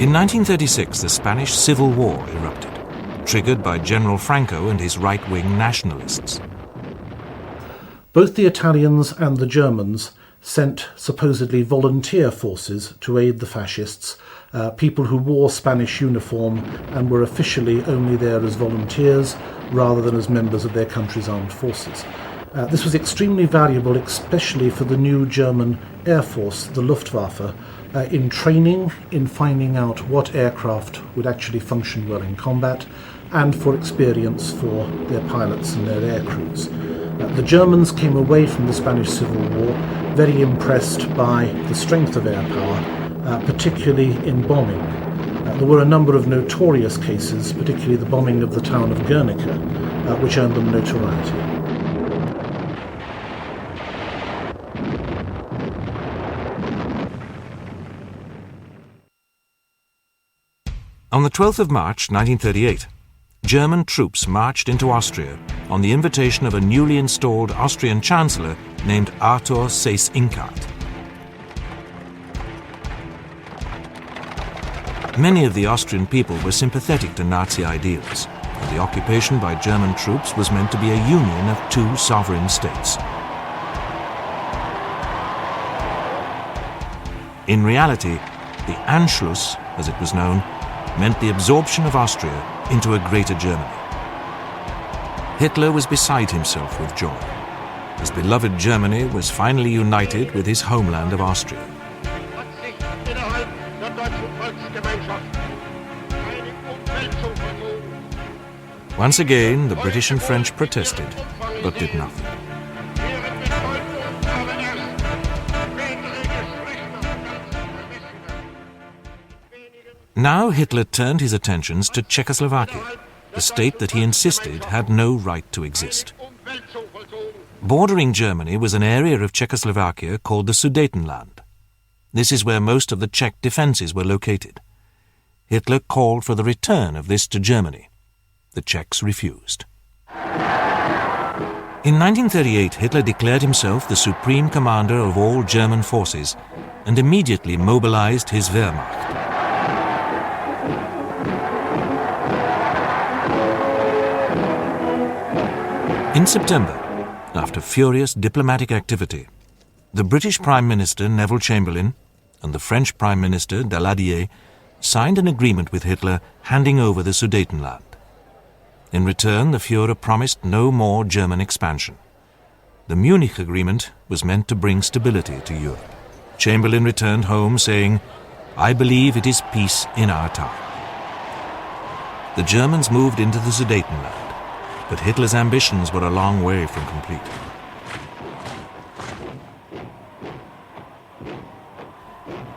In 1936, the Spanish Civil War erupted, triggered by General Franco and his right-wing nationalists. Both the Italians and the Germans sent supposedly volunteer forces to aid the fascists, people who wore Spanish uniform and were officially only there as volunteers rather than as members of their country's armed forces. This was extremely valuable, especially for the new German Air Force, the Luftwaffe, in training, in finding out what aircraft would actually function well in combat, and for experience for their pilots and their air crews. The Germans came away from the Spanish Civil War very impressed by the strength of air power, particularly in bombing. There were a number of notorious cases, particularly the bombing of the town of Guernica, which earned them notoriety. On the 12th of March 1938, German troops marched into Austria on the invitation of a newly installed Austrian Chancellor named Arthur Seyss-Inquart. Many of the Austrian people were sympathetic to Nazi ideals, and the occupation by German troops was meant to be a union of two sovereign states. In reality, the Anschluss, as it was known, meant the absorption of Austria into a greater Germany. Hitler was beside himself with joy. His beloved Germany was finally united with his homeland of Austria. Once again, the British and French protested, but did nothing. Now Hitler turned his attentions to Czechoslovakia, the state that he insisted had no right to exist. Bordering Germany was an area of Czechoslovakia called the Sudetenland. This is where most of the Czech defences were located. Hitler called for the return of this to Germany. The Czechs refused. In 1938, Hitler declared himself the supreme commander of all German forces and immediately mobilized his Wehrmacht. In September, after furious diplomatic activity, the British Prime Minister Neville Chamberlain and the French Prime Minister Daladier signed an agreement with Hitler handing over the Sudetenland. In return, the Führer promised no more German expansion. The Munich Agreement was meant to bring stability to Europe. Chamberlain returned home saying, "I believe it is peace in our time." The Germans moved into the Sudetenland, but Hitler's ambitions were a long way from complete.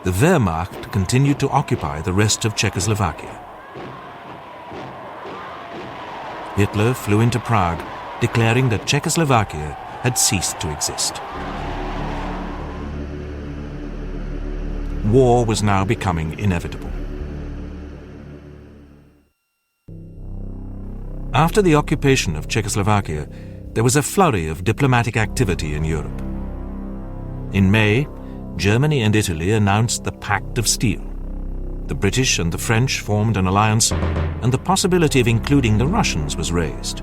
The Wehrmacht continued to occupy the rest of Czechoslovakia. Hitler flew into Prague, declaring that Czechoslovakia had ceased to exist. War was now becoming inevitable. After the occupation of Czechoslovakia, there was a flurry of diplomatic activity in Europe. In May, Germany and Italy announced the Pact of Steel. The British and the French formed an alliance, and the possibility of including the Russians was raised.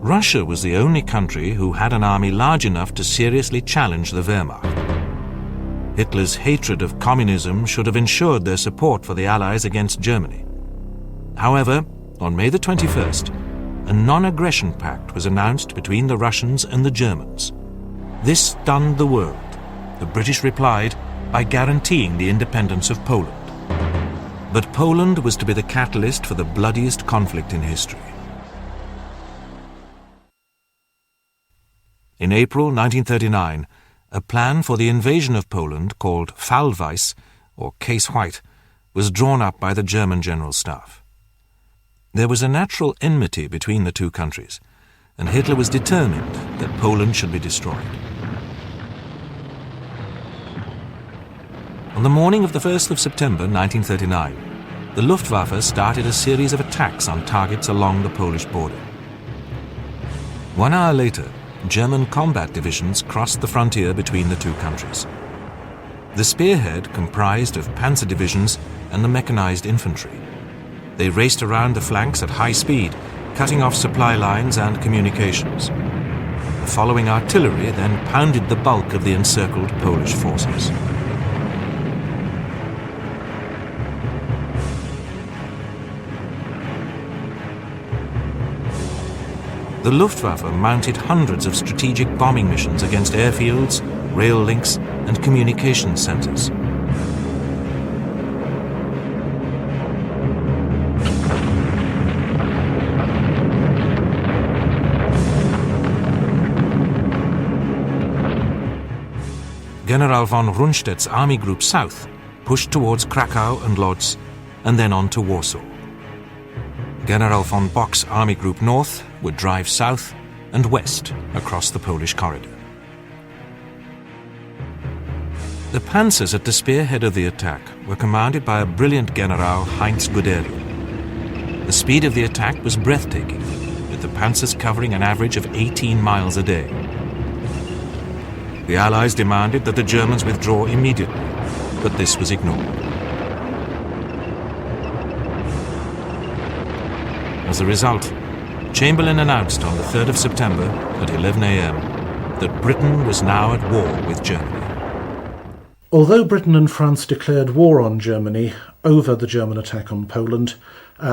Russia was the only country who had an army large enough to seriously challenge the Wehrmacht. Hitler's hatred of communism should have ensured their support for the Allies against Germany. However, on May the 21st, a non-aggression pact was announced between the Russians and the Germans. This stunned the world. The British replied by guaranteeing the independence of Poland. But Poland was to be the catalyst for the bloodiest conflict in history. In April 1939, a plan for the invasion of Poland called Fall Weiß, or Case White, was drawn up by the German General Staff. There was a natural enmity between the two countries, and Hitler was determined that Poland should be destroyed. On the morning of the 1st of September 1939, the Luftwaffe started a series of attacks on targets along the Polish border. 1 hour later, German combat divisions crossed the frontier between the two countries. The spearhead comprised of panzer divisions and the mechanized infantry. They raced around the flanks at high speed, cutting off supply lines and communications. The following artillery then pounded the bulk of the encircled Polish forces. The Luftwaffe mounted hundreds of strategic bombing missions against airfields, rail links, and communications centers. General von Rundstedt's Army Group South pushed towards Krakow and Lodz, and then on to Warsaw. General von Bock's Army Group North would drive south and west across the Polish corridor. The panzers at the spearhead of the attack were commanded by a brilliant General Heinz Guderian. The speed of the attack was breathtaking, with the panzers covering an average of 18 miles a day. The Allies demanded that the Germans withdraw immediately, but this was ignored. As a result, Chamberlain announced on the 3rd of September at 11 a.m. that Britain was now at war with Germany. Although Britain and France declared war on Germany over the German attack on Poland,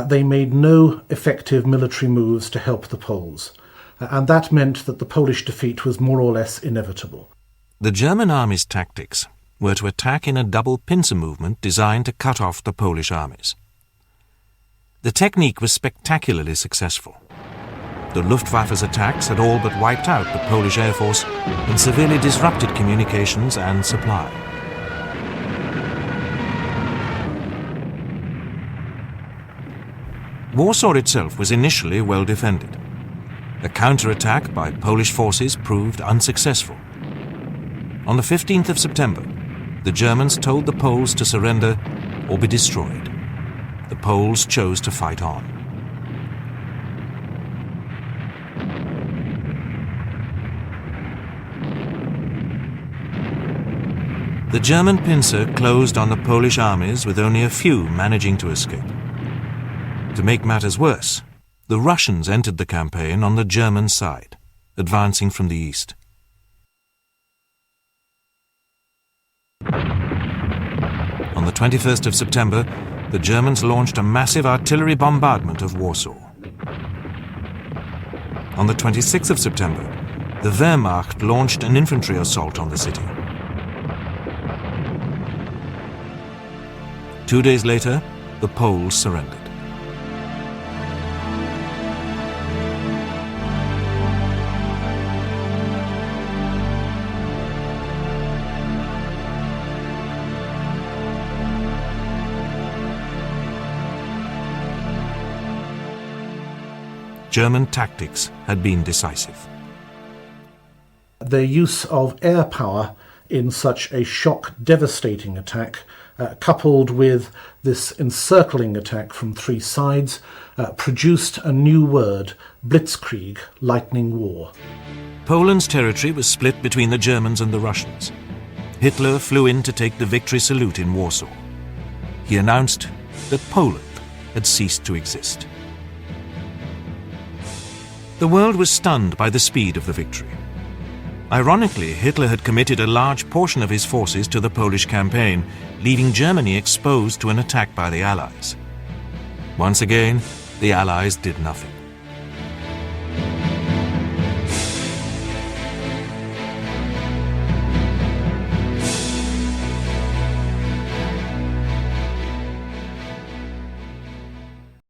they made no effective military moves to help the Poles, and that meant that the Polish defeat was more or less inevitable. The German army's tactics were to attack in a double pincer movement designed to cut off the Polish armies. The technique was spectacularly successful. The Luftwaffe's attacks had all but wiped out the Polish Air Force and severely disrupted communications and supply. Warsaw itself was initially well defended. A counterattack by Polish forces proved unsuccessful. On the 15th of September, the Germans told the Poles to surrender or be destroyed. The Poles chose to fight on. The German pincer closed on the Polish armies, with only a few managing to escape. To make matters worse, the Russians entered the campaign on the German side, advancing from the east. On the 21st of September, the Germans launched a massive artillery bombardment of Warsaw. On the 26th of September, the Wehrmacht launched an infantry assault on the city. 2 days later, the Poles surrendered. German tactics had been decisive. Their use of air power in such a shock, devastating attack, coupled with this encircling attack from three sides, produced a new word, Blitzkrieg, lightning war. Poland's territory was split between the Germans and the Russians. Hitler flew in to take the victory salute in Warsaw. He announced that Poland had ceased to exist. The world was stunned by the speed of the victory. Ironically, Hitler had committed a large portion of his forces to the Polish campaign, leaving Germany exposed to an attack by the Allies. Once again, the Allies did nothing.